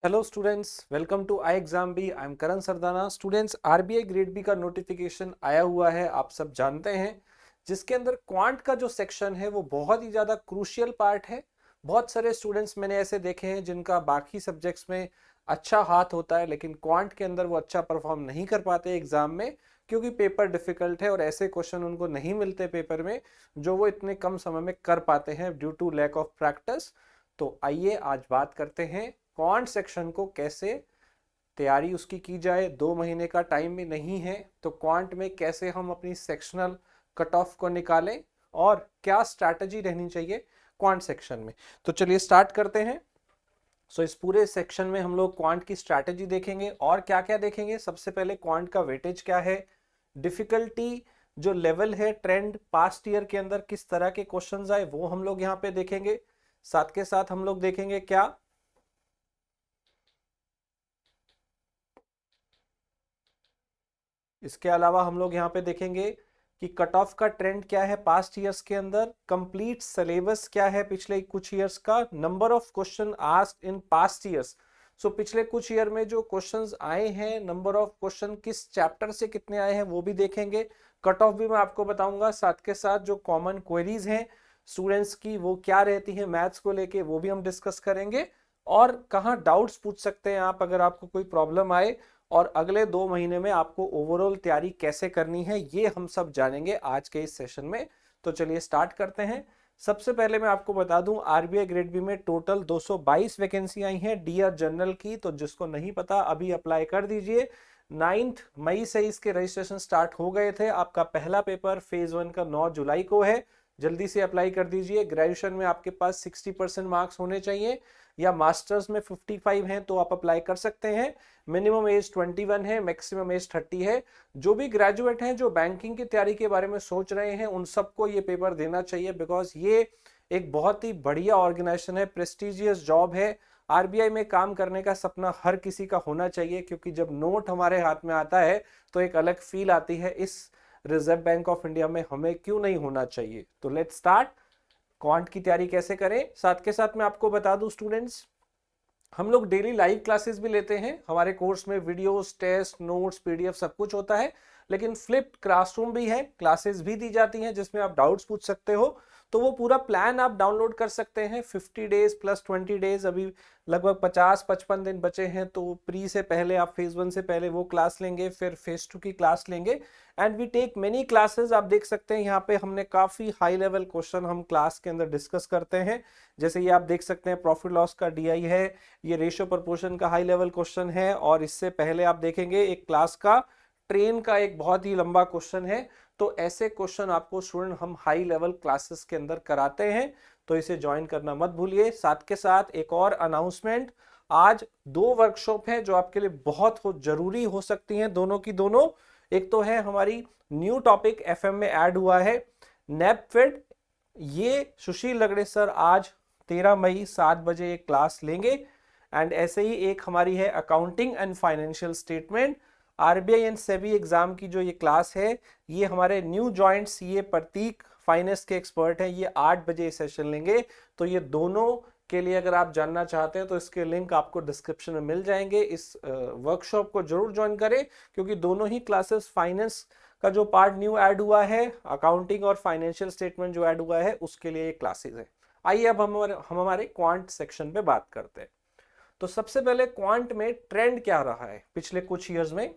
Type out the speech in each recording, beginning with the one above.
Hello students, welcome to ixamBee. I am Karan Sardana. Students, RBI grade B का notification आया हुआ है, आप सब जानते हैं, जिसके अंदर क्वांट का जो सेक्शन है वो बहुत ही ज़्यादा क्रूशियल पार्ट है। बहुत सारे स्टूडेंट्स मैंने ऐसे देखे हैं जिनका बाकी सब्जेक्ट्स में अच्छा हाथ होता है, लेकिन क्वांट के अंदर वो अच्छा परफॉर्म नहीं कर पाते एग्जाम में, क्योंकि पेपर डिफिकल्ट है और ऐसे क्वेश्चन उनको नहीं मिलते पेपर में जो वो इतने कम समय में कर पाते हैं due to lack of practice. तो आइए आज बात करते हैं क्वांट सेक्शन को कैसे तैयारी उसकी की जाए। 2 महीने का टाइम भी नहीं है, तो क्वांट में कैसे हम अपनी सेक्शनल कट ऑफ को निकालें और क्या स्ट्रैटेजी रहनी चाहिए क्वांट सेक्शन में। तो चलिए स्टार्ट करते हैं। इस पूरे सेक्शन में हम लोग क्वांट की स्ट्रैटेजी देखेंगे और क्या क्या देखेंगे। सबसे पहले क्वांट का वेटेज क्या है, डिफिकल्टी जो लेवल है, ट्रेंड पास्ट ईयर के अंदर किस तरह के क्वेश्चंस आए वो हम लोग यहाँ पे देखेंगे। साथ के साथ हम लोग देखेंगे क्या इसके अलावा हम लोग यहाँ पे देखेंगे कि कट ऑफ का ट्रेंड क्या है पास्ट ईयर्स के अंदर, कंप्लीट सिलेबस क्या है पिछले कुछ ईयर्स का, number of question asked in past years. पिछले कुछ ईयर में जो क्वेश्चंस आए हैं, नंबर ऑफ क्वेश्चन किस चैप्टर से कितने आए हैं वो भी देखेंगे। कट ऑफ भी मैं आपको बताऊंगा। साथ के साथ जो कॉमन क्वेरीज हैं स्टूडेंट्स की वो क्या रहती है मैथ्स को लेके, वो भी हम डिस्कस करेंगे। और कहाँ डाउट्स पूछ सकते हैं आप अगर आपको कोई प्रॉब्लम आए, और अगले 2 महीने में आपको ओवरऑल तैयारी कैसे करनी है ये हम सब जानेंगे आज के इस सेशन में। तो चलिए स्टार्ट करते हैं। सबसे पहले मैं आपको बता दूं, आरबीआई ग्रेड बी में टोटल 222 वैकेंसी आई हैं डीआर जनरल की। तो जिसको नहीं पता अभी अप्लाई कर दीजिए। 9 मई से इसके रजिस्ट्रेशन स्टार्ट हो गए थे। आपका पहला पेपर फेज 1 का 9 जुलाई को है। जल्दी से अप्लाई कर दीजिए। ग्रेजुएशन में आपके पास 60% मार्क्स होने चाहिए, या मास्टर्स में 55 हैं तो आप अप्लाई कर सकते हैं। मिनिमम एज 21 है, मैक्सिमम एज 30 है। जो भी ग्रेजुएट हैं जो बैंकिंग की तैयारी के बारे में सोच रहे हैं उन सबको ये पेपर देना चाहिए, बिकॉज ये एक बहुत ही बढ़िया ऑर्गेनाइजेशन है, प्रेस्टिजियस जॉब है। आरबीआई में काम करने का सपना हर किसी का होना चाहिए, क्योंकि जब नोट हमारे हाथ में आता है तो एक अलग फील आती है। इस रिजर्व बैंक ऑफ इंडिया में हमें क्यों नहीं होना चाहिए। तो लेट्स स्टार्ट। क्वांट की तैयारी कैसे करें, साथ के साथ मैं आपको बता दूं स्टूडेंट्स, हम लोग डेली लाइव क्लासेस भी लेते हैं। हमारे कोर्स में वीडियोस, टेस्ट, नोट्स, पीडीएफ सब कुछ होता है, लेकिन फ्लिप्ड क्लासरूम भी है, क्लासेस भी दी जाती हैं जिसमें आप डाउट्स पूछ सकते हो। तो वो पूरा प्लान आप डाउनलोड कर सकते हैं। 50 डेज प्लस 20 डेज, अभी लगभग 50-55 दिन बचे हैं। तो प्री से पहले आप फेज 1 से पहले वो क्लास लेंगे, फिर फेज 2 की क्लास लेंगे, and we take many classes. आप देख सकते हैं यहाँ पे हमने काफी हाई लेवल क्वेश्चन हम क्लास के अंदर डिस्कस करते हैं। जैसे ये आप देख सकते हैं प्रॉफिट लॉस का डीआई है, ये रेशियो प्रोपोर्शन का हाई लेवल क्वेश्चन है, और इससे पहले आप देखेंगे एक क्लास का ट्रेन का एक बहुत ही लंबा क्वेश्चन है। तो ऐसे क्वेश्चन आपको स्टूडेंट हम हाई लेवल क्लासेस के अंदर कराते हैं, तो इसे ज्वाइन करना मत भूलिए। साथ के साथ एक और अनाउंसमेंट, आज 2 वर्कशॉप है जो आपके लिए बहुत जरूरी हो सकती हैं, दोनों की दोनों। एक तो है हमारी न्यू टॉपिक एफएम में ऐड हुआ है, नेपफेड। ये सुशील लगड़े सर आज 13 मई 7 बजे एक क्लास लेंगे। एंड ऐसे ही एक हमारी है accounting and financial statement, RBI and SEBI exam की जो ये क्लास है, ये हमारे न्यू ज्वाइंट सीए प्रतीक फाइनेंस के एक्सपर्ट हैं, ये 8 बजे सेशन लेंगे। तो ये दोनों के लिए अगर आप जानना चाहते हैं तो इसके लिंक आपको डिस्क्रिप्शन में मिल जाएंगे। इस वर्कशॉप को जरूर ज्वाइन करें, क्योंकि दोनों ही क्लासेस, फाइनेंस का जो पार्ट न्यू ऐड हुआ है, अकाउंटिंग और फाइनेंशियल स्टेटमेंट जो ऐड हुआ है, उसके लिए ये क्लासेस है। आइए अब हम हमारे क्वांट सेक्शन पे बात करते हैं। तो सबसे पहले क्वांट में ट्रेंड क्या रहा है पिछले कुछ ईयर्स में,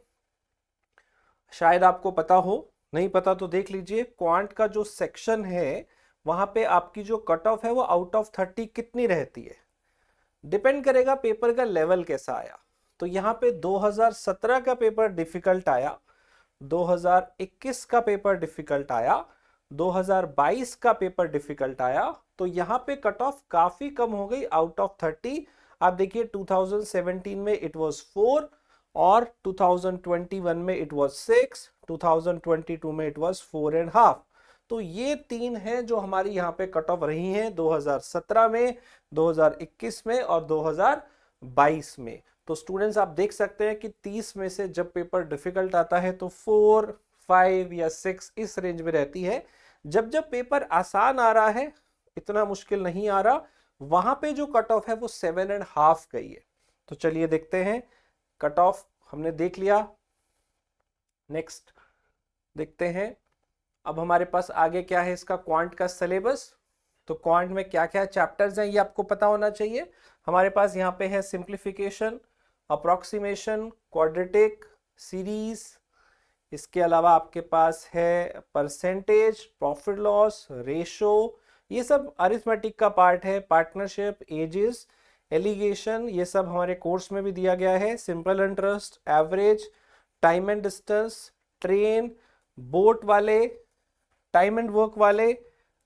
शायद आपको पता हो, नहीं पता तो देख लीजिए। क्वांट का जो सेक्शन है वहां पे आपकी जो कट ऑफ है वो आउट ऑफ 30 कितनी रहती है, डिपेंड करेगा पेपर का लेवल कैसा आया। तो यहाँ पे 2017 का पेपर डिफिकल्ट आया, 2021 का पेपर डिफिकल्ट आया, 2022 का पेपर डिफिकल्ट आया, तो यहाँ पे कट ऑफ काफी कम हो गई, आउट ऑफ 30। आप देखिए 2017 में इट वाज 4, और 2021 में इट वाज 6, 2022 में इट वाज 4.5। तो ये 3 हैं जो हमारी यहाँ पे कट ऑफ रही हैं 2017 में, 2021 में और 2022 में। तो स्टूडेंट्स आप देख सकते हैं कि 30 में से जब पेपर डिफिकल्ट आता है तो 4, 5 या 6 इस रेंज में रहती है। जब जब पेपर आसान आ रहा है, इतना मुश्किल नहीं आ रहा, वहां पे जो कट ऑफ है वो 7.5 गई है। तो चलिए देखते हैं, कट ऑफ हमने देख लिया। नेक्स्ट देखते हैं, अब हमारे पास आगे क्या है, इसका क्वांट का सिलेबस। तो क्वांट में क्या क्या चैप्टर्स हैं ये आपको पता होना चाहिए। हमारे पास यहाँ पे है सिंप्लीफिकेशन, अप्रोक्सीमेशन, क्वाड्रेटिक, सीरीज, इसके अलावा आपके पास है परसेंटेज, प्रॉफिट लॉस, रेशो, ये सब अरिथमेटिक का पार्ट है। पार्टनरशिप, एजेस, एलिगेशन, ये सब हमारे कोर्स में भी दिया गया है। Simple interest, average, time and distance, train, boat वाले, टाइम एंड वर्क वाले,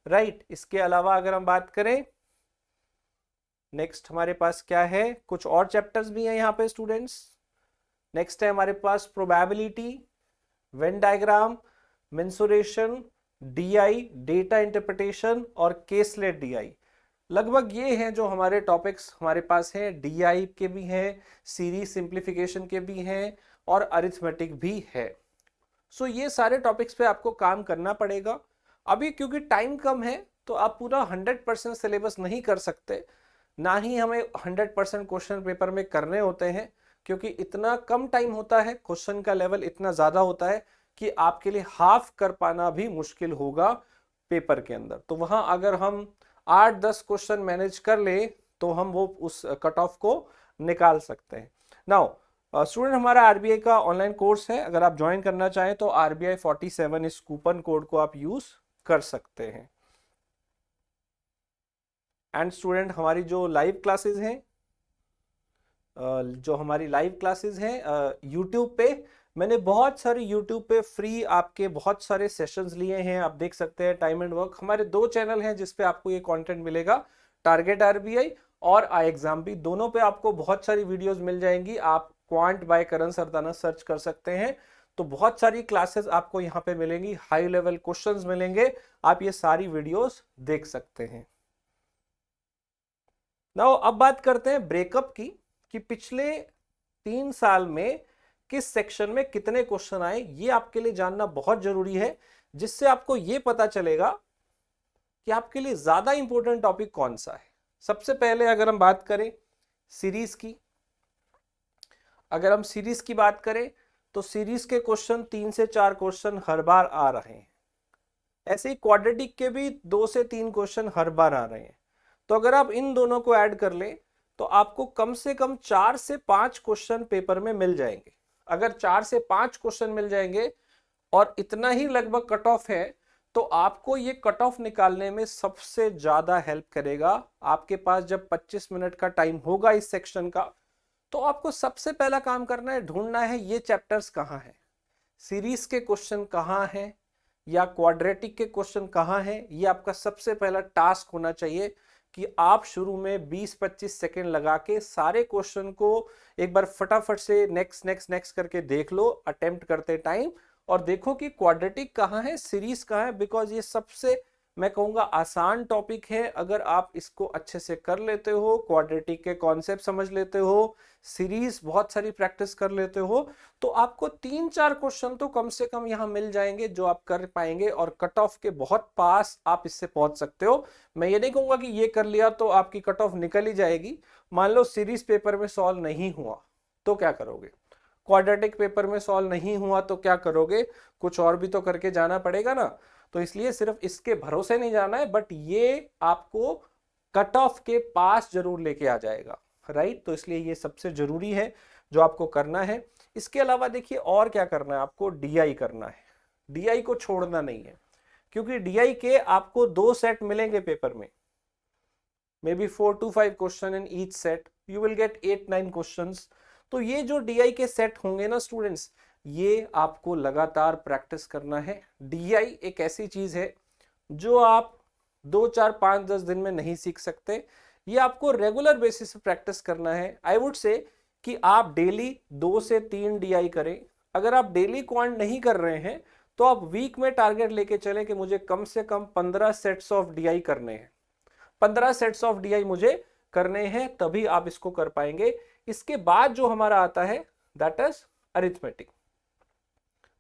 राइट। इसके अलावा अगर हम बात करें, नेक्स्ट हमारे पास क्या है, कुछ और चैप्टर्स भी हैं यहाँ पे स्टूडेंट्स। नेक्स्ट है हमारे पास probability, Venn diagram, mensuration, DI, data interpretation और केसलेट डीआई। लगभग ये हैं जो हमारे टॉपिक्स हमारे पास हैं। डीआई के भी हैं, सीरीज सिंप्लीफिकेशन के भी हैं और अरिथमेटिक भी है। सो ये सारे टॉपिक्स पे आपको काम करना पड़ेगा। अभी क्योंकि टाइम कम है तो आप पूरा 100% सिलेबस नहीं कर सकते, ना ही हमें 100% क्वेश्चन पेपर में करने होते हैं, क्योंकि इतना कम टाइम होता है, क्वेश्चन का लेवल इतना ज्यादा होता है कि आपके लिए हाफ कर पाना भी मुश्किल होगा पेपर के अंदर। तो वहां अगर हम 8-10 क्वेश्चन मैनेज कर ले तो हम वो उस कट ऑफ को निकाल सकते हैं। नाउ स्टूडेंट, हमारा आरबीआई का ऑनलाइन कोर्स है, अगर आप ज्वाइन करना चाहें तो RBI 47 इस कूपन कोड को आप यूज कर सकते हैं। एंड स्टूडेंट, हमारी जो लाइव क्लासेस हैं, यूट्यूब पे मैंने बहुत सारे यूट्यूब पे फ्री आपके बहुत सारे सेशंस लिए हैं। आप देख सकते हैं टाइम एंड वर्क। हमारे 2 चैनल हैं जिसपे आपको ये कंटेंट मिलेगा, टारगेट RBI और आई एग्जाम भी। दोनों पे आपको बहुत सारी वीडियोस मिल जाएंगी। आप क्वांट बाय करण सरदाना सर्च कर सकते हैं, तो बहुत सारी क्लासेस आपको यहाँ पे मिलेंगी, हाई लेवल क्वेश्चंस मिलेंगे, आप ये सारी वीडियोस देख सकते हैं। नाउ अब बात करते हैं ब्रेकअप की, कि पिछले 3 साल में किस सेक्शन में कितने क्वेश्चन आए। ये आपके लिए जानना बहुत जरूरी है, जिससे आपको ये पता चलेगा कि आपके लिए ज्यादा इंपॉर्टेंट टॉपिक कौन सा है। सबसे पहले अगर हम बात करें सीरीज की, अगर हम सीरीज की बात करें तो सीरीज के क्वेश्चन 3 से 4 क्वेश्चन हर बार आ रहे हैं। ऐसे ही क्वाड्रेटिक के भी 2 से 3 क्वेश्चन हर बार आ रहे हैं। तो अगर आप इन दोनों को ऐड कर लें तो आपको कम से कम 4 से 5 क्वेश्चन पेपर में मिल जाएंगे। अगर 4 से 5 क्वेश्चन मिल जाएंगे और इतना ही लगभग कट ऑफ है, तो आपको ये कट ऑफ निकालने में सबसे ज्यादा हेल्प करेगा। आपके पास जब 25 मिनट का टाइम होगा इस सेक्शन का, तो आपको सबसे पहला काम करना है, ढूंढना है ये चैप्टर्स कहाँ हैं, सीरीज के क्वेश्चन कहाँ हैं या क्वाड्रेटिक के क्वेश्चन कहाँ हैं। ये आपका सबसे पहला टास्क होना चाहिए कि आप शुरू में 20-25 सेकेंड लगा के सारे क्वेश्चन को एक बार फटाफट से नेक्स्ट नेक्स्ट नेक्स्ट करके देख लो अटेम्प्ट करते टाइम, और देखो कि क्वाड्रेटिक कहाँ है, सीरीज कहाँ है। बिकॉज ये सबसे, मैं कहूंगा, आसान टॉपिक है। अगर आप इसको अच्छे से कर लेते हो, क्वाड्रेटिक के कॉन्सेप्ट समझ लेते हो, सीरीज बहुत सारी प्रैक्टिस कर लेते हो, तो आपको 3-4 क्वेश्चन तो कम से कम यहाँ मिल जाएंगे जो आप कर पाएंगे, और कट ऑफ के बहुत पास आप इससे पहुंच सकते हो। मैं ये नहीं कहूंगा कि ये कर लिया तो आपकी कट ऑफ निकल ही जाएगी। मान लो सीरीज पेपर में सॉल्व नहीं हुआ तो क्या करोगे, क्वाड्रेटिक पेपर में सॉल्व नहीं हुआ तो क्या करोगे, कुछ और भी तो करके जाना पड़ेगा ना। तो इसलिए सिर्फ इसके भरोसे नहीं जाना है, बट ये आपको कट ऑफ के पास जरूर लेके आ जाएगा, राइट। तो इसलिए ये सबसे जरूरी है जो आपको करना है। इसके अलावा देखिए और क्या करना है, आपको डीआई करना है। डीआई को छोड़ना नहीं है, क्योंकि डीआई के आपको 2 सेट मिलेंगे पेपर में, may be 4 to 5 question in each set, you will get 8-9 questions. तो ये जो डीआई के सेट होंगे ना स्टूडेंट्स, ये आपको लगातार प्रैक्टिस करना है। डीआई एक ऐसी चीज है जो आप 2-4-5-10 दिन में नहीं सीख सकते, ये आपको रेगुलर बेसिस पे प्रैक्टिस करना है। आई वुड से कि आप डेली 2 से 3 डीआई करें। अगर आप डेली क्वांट नहीं कर रहे हैं तो आप वीक में टारगेट लेके चलें कि मुझे कम से कम 15 सेट्स ऑफ डीआई करने हैं, 15 सेट्स ऑफ डीआई मुझे करने हैं, तभी आप इसको कर पाएंगे। इसके बाद जो हमारा आता है दैट इज अरिथमेटिक।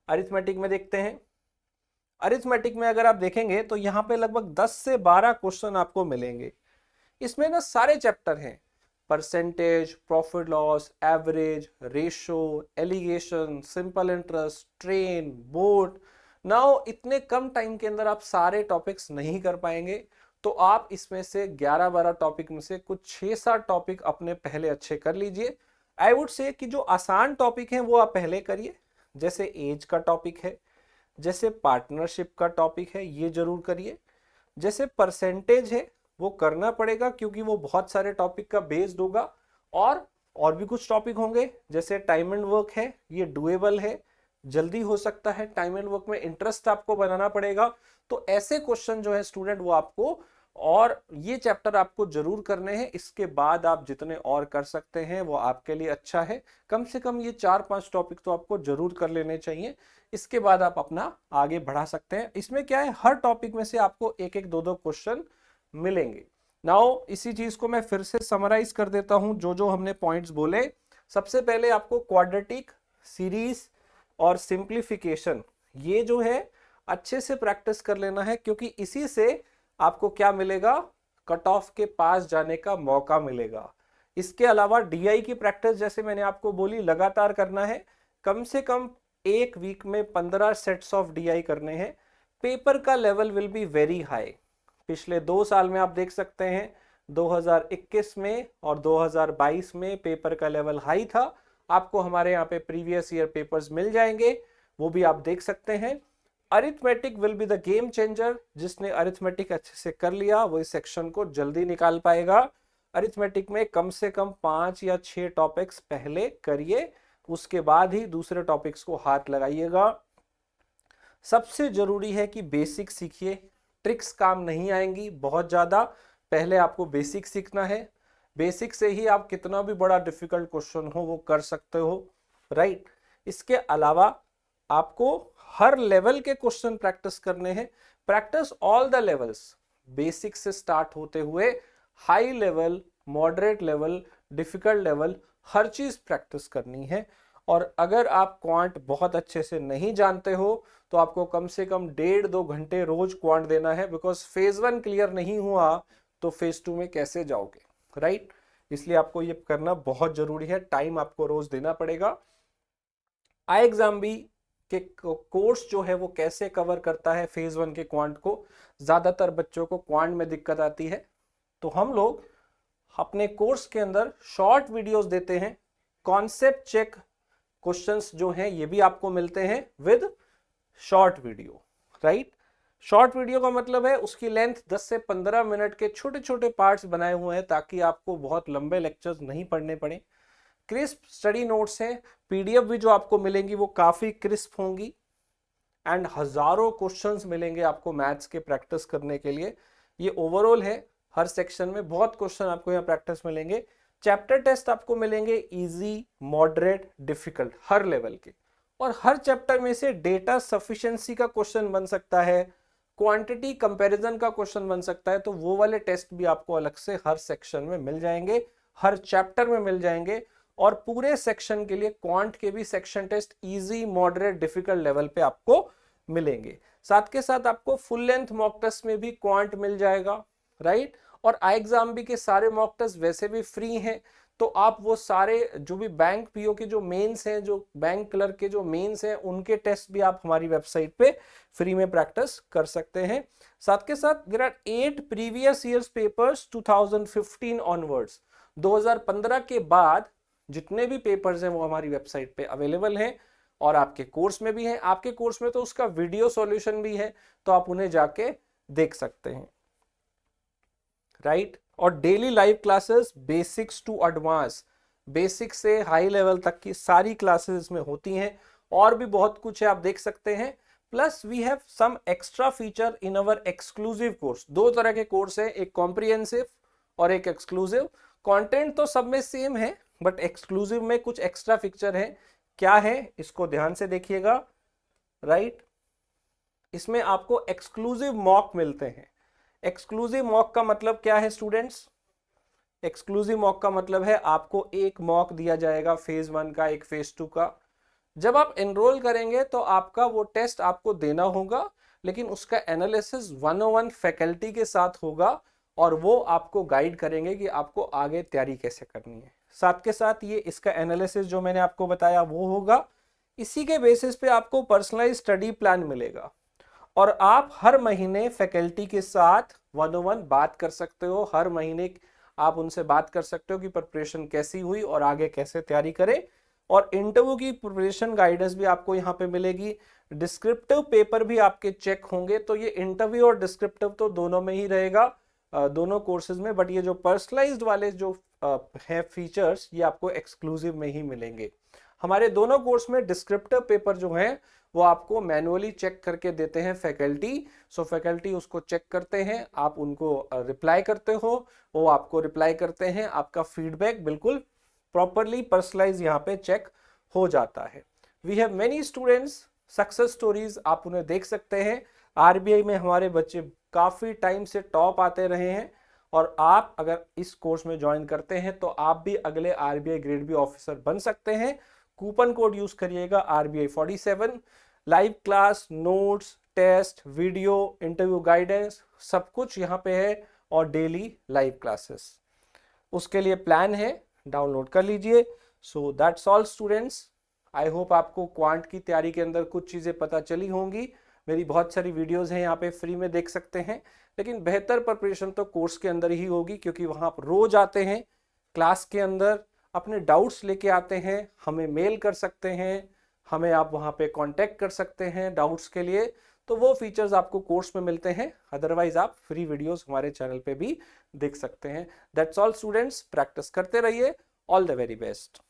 अरिथमेटिक में देखते हैं, अरिथमेटिक में अगर आप देखेंगे तो यहां पे लगभग 10 से 12 क्वेश्चन आपको मिलेंगे। इसमें ना सारे चैप्टर हैं, percentage, profit loss, average, ratio, alligation, simple interest, train, boat. Now इतने कम टाइम के अंदर आप सारे टॉपिक्स नहीं कर पाएंगे, तो आप इसमें से 11-12 टॉपिक में से कुछ 6-7 टॉपिक अपने पहले अच्छे कर लीजिए। आई वुड से कि जो आसान टॉपिक हैं वो आप पहले करिए, जैसे एज का टॉपिक है, जैसे पार्टनरशिप का टॉपिक है, ये जरूर करिए। जैसे परसेंटेज है वो करना पड़ेगा क्योंकि वो बहुत सारे टॉपिक का बेस्ड होगा, और भी कुछ टॉपिक होंगे जैसे टाइम एंड वर्क है, ये डुएबल है, जल्दी हो सकता है। टाइम एंड वर्क में इंटरेस्ट आपको बनाना पड़ेगा। तो ऐसे क्वेश्चन जो है स्टूडेंट वो आपको, और ये चैप्टर आपको जरूर करने हैं। इसके बाद आप जितने और कर सकते हैं वो आपके लिए अच्छा है। कम से कम ये 4-5 टॉपिक तो आपको जरूर कर लेने चाहिए। इसके बाद आप अपना आगे बढ़ा सकते हैं। इसमें क्या है, हर टॉपिक में से आपको एक एक दो दो क्वेश्चन मिलेंगे। नाउ इसी चीज को मैं फिर से समराइज कर देता हूं, जो जो हमने पॉइंट्स बोले। सबसे पहले आपको क्वाड्रेटिक, सीरीज और सिंप्लीफिकेशन, ये जो है अच्छे से प्रैक्टिस कर लेना है, क्योंकि इसी से आपको क्या मिलेगा, कट ऑफ के पास जाने का मौका मिलेगा। इसके अलावा डीआई की प्रैक्टिस जैसे मैंने आपको बोली लगातार करना है। कम से कम एक वीक में 15 सेट्स ऑफ डीआई करने हैं। पेपर का level will be very high. पिछले 2 साल में आप देख सकते हैं 2021 में और 2022 में पेपर का लेवल हाई था। आपको हमारे यहाँ पे प्रीवियस ईयर पेपर्स मिल जाएंगे, वो भी आप देख सकते हैं। Arithmetic will be the game changer. जिसने अरिथमेटिक अच्छे से कर लिया वो इस सेक्शन को जल्दी निकाल पाएगा। अरिथमेटिक में कम से कम 5 या 6 टॉपिक्स पहले करिए, उसके बाद ही दूसरे टॉपिक्स को हाथ लगाइएगा। सबसे जरूरी है कि बेसिक सीखिए, ट्रिक्स काम नहीं आएंगी बहुत ज्यादा। पहले आपको बेसिक सीखना है। बेसिक से ही आप कितना भी बड़ा डिफिकल्ट क्वेश्चन हो वो कर सकते हो, राइट। इसके अलावा आपको हर लेवल के क्वेश्चन प्रैक्टिस करने हैं। Practice all the levels, basic से स्टार्ट होते हुए high level, moderate level, difficult level, हर चीज प्रैक्टिस करनी है। और अगर आप क्वांट बहुत अच्छे से नहीं जानते हो तो आपको कम से कम 1.5-2 घंटे रोज क्वांट देना है, बिकॉज फेज 1 क्लियर नहीं हुआ तो फेज 2 में कैसे जाओगे, राइट। इसलिए आपको ये करना बहुत जरूरी है, टाइम आपको रोज देना पड़ेगा। आई एग्जाम भी के कोर्स जो है वो कैसे कवर करता है फेज 1 के क्वांट को। ज्यादातर बच्चों को क्वांट में दिक्कत आती है, तो हम लोग अपने कोर्स के अंदर शॉर्ट वीडियोस देते हैं। कॉन्सेप्ट चेक क्वेश्चंस जो हैं ये भी आपको मिलते हैं with short video, right. Short video का मतलब है उसकी लेंथ 10 से 15 मिनट के छोटे छोटे पार्ट्स बनाए हुए हैं, ताकि आपको बहुत लंबे लेक्चर्स नहीं पढ़ने पड़े। क्रिस्प स्टडी नोट्स हैं, पीडीएफ भी जो आपको मिलेंगी वो काफी क्रिस्प होंगी, एंड हजारों क्वेश्चंस मिलेंगे आपको मैथ्स के प्रैक्टिस करने के लिए। ये ओवरऑल है, हर सेक्शन में बहुत क्वेश्चन आपको यहाँ प्रैक्टिस मिलेंगे। चैप्टर टेस्ट आपको मिलेंगे इजी, मॉडरेट, डिफिकल्ट, हर लेवल के। और हर चैप्टर में से डेटा सफिशिएंसी का क्वेश्चन बन सकता है, क्वांटिटी कंपैरिजन का क्वेश्चन बन सकता है, तो वो वाले टेस्ट भी आपको अलग से हर सेक्शन में मिल जाएंगे, हर चैप्टर में मिल जाएंगे। और पूरे सेक्शन के लिए क्वांट के भी section test easy, moderate, difficult level पे आपको मिलेंगे। साथ के साथ आपको फुल लेंथ मॉक टेस्ट में भी क्वांट मिल जाएगा, राइट। और आई एग्जाम भी के सारे मॉक टेस्ट वैसे भी फ्री हैं, तो आप वो सारे जो भी बैंक पीओ के जो मेंस हैं, जो बैंक क्लर्क के जो मेंस हैं, उनके टेस्ट भी आप हमारी वेबसाइट पे फ्री में प्रैक्टिस कर सकते हैं। साथ के साथ there are 8 previous years papers 2015 onwards. 2015 के बाद जितने भी पेपर्स हैं वो हमारी वेबसाइट पे अवेलेबल हैं, और आपके कोर्स में भी हैं। आपके कोर्स में तो उसका वीडियो सॉल्यूशन भी है, तो आप उन्हें जाके देख सकते हैं, राइट। और daily live classes, basics to advance, basic से हाई लेवल तक की सारी क्लासेस इसमें होती हैं। और भी बहुत कुछ है, आप देख सकते हैं। Plus we have some extra feature in our exclusive course. 2 तरह के कोर्स है, एक कॉम्प्रिहेंसिव और एक एक्सक्लूसिव। कंटेंट तो सब में सेम है, बट एक्सक्लूसिव में कुछ एक्स्ट्रा फीचर है। क्या है इसको ध्यान से देखिएगा, राइट। इसमें आपको एक्सक्लूसिव मॉक मिलते हैं। एक्सक्लूसिव मॉक का मतलब क्या है स्टूडेंट्स? एक्सक्लूसिव मॉक का मतलब है आपको एक मॉक दिया जाएगा फेज 1 का, एक फेज 2 का। जब आप एनरोल करेंगे तो आपका वो टेस्ट आपको देना होगा, लेकिन उसका एनालिसिस 101 फैकल्टी के साथ होगा, और वो आपको गाइड करेंगे कि आपको आगे तैयारी कैसे करनी है। साथ के साथ ये इसका एनालिसिस जो मैंने आपको बताया वो होगा। इसी के बेसिस पे आपको पर्सनलाइज स्टडी प्लान मिलेगा और आप हर महीने फैकल्टी के साथ 1-on-1 बात कर सकते हो। हर महीने आप उनसे बात कर सकते हो कि प्रिपरेशन कैसी हुई और आगे कैसे तैयारी करें। और इंटरव्यू की प्रिपरेशन गाइडेंस भी आपको यहाँ पे मिलेगी। डिस्क्रिप्टिव पेपर भी आपके चेक होंगे। तो ये इंटरव्यू और डिस्क्रिप्टिव तो दोनों में ही रहेगा, दोनों कोर्सेज में, बट ये जो पर्सनलाइज्ड वाले जो है फीचर्स, ये आपको एक्सक्लूसिव में ही मिलेंगे। हमारे दोनों कोर्स में डिस्क्रिप्टिव पेपर जो है वो आपको मैनुअली चेक करके देते हैं फैकल्टी। सो फैकल्टी उसको चेक करते हैं, आप उनको रिप्लाई करते हो, वो आपको रिप्लाई करते हैं, आपका फीडबैक बिल्कुल प्रॉपरली पर्सनलाइज यहाँ पे चेक हो जाता है। We have many students success stories, आप उन्हें देख सकते हैं। आरबीआई में हमारे बच्चे काफी टाइम से टॉप आते रहे हैं और आप अगर इस कोर्स में ज्वाइन करते हैं तो आप भी अगले आरबीआई ग्रेड बी ऑफिसर बन सकते हैं। कूपन कोड यूज करिएगा RBI 47। Live class, notes, test, video, interview guidance सब कुछ यहाँ पे है और डेली लाइव क्लासेस। उसके लिए प्लान है, डाउनलोड कर लीजिए। So that's all students, I hope आपको क्वांट की तैयारी के अंदर कुछ चीज़ें पता चली होंगी। मेरी बहुत सारी वीडियोस हैं यहाँ पे, फ्री में देख सकते हैं। लेकिन बेहतर प्रिपरेशन तो कोर्स के अंदर ही होगी, क्योंकि वहाँ आप रोज आते हैं क्लास के अंदर, अपने डाउट्स लेके आते हैं, हमें मेल कर सकते हैं, हमें आप वहाँ पे कांटेक्ट कर सकते हैं डाउट्स के लिए। तो वो फीचर्स आपको कोर्स में मिलते हैं, अदरवाइज आप फ्री वीडियोस हमारे चैनल पे भी देख सकते हैं। दैट्स ऑल स्टूडेंट्स, प्रैक्टिस करते रहिए। All the very best.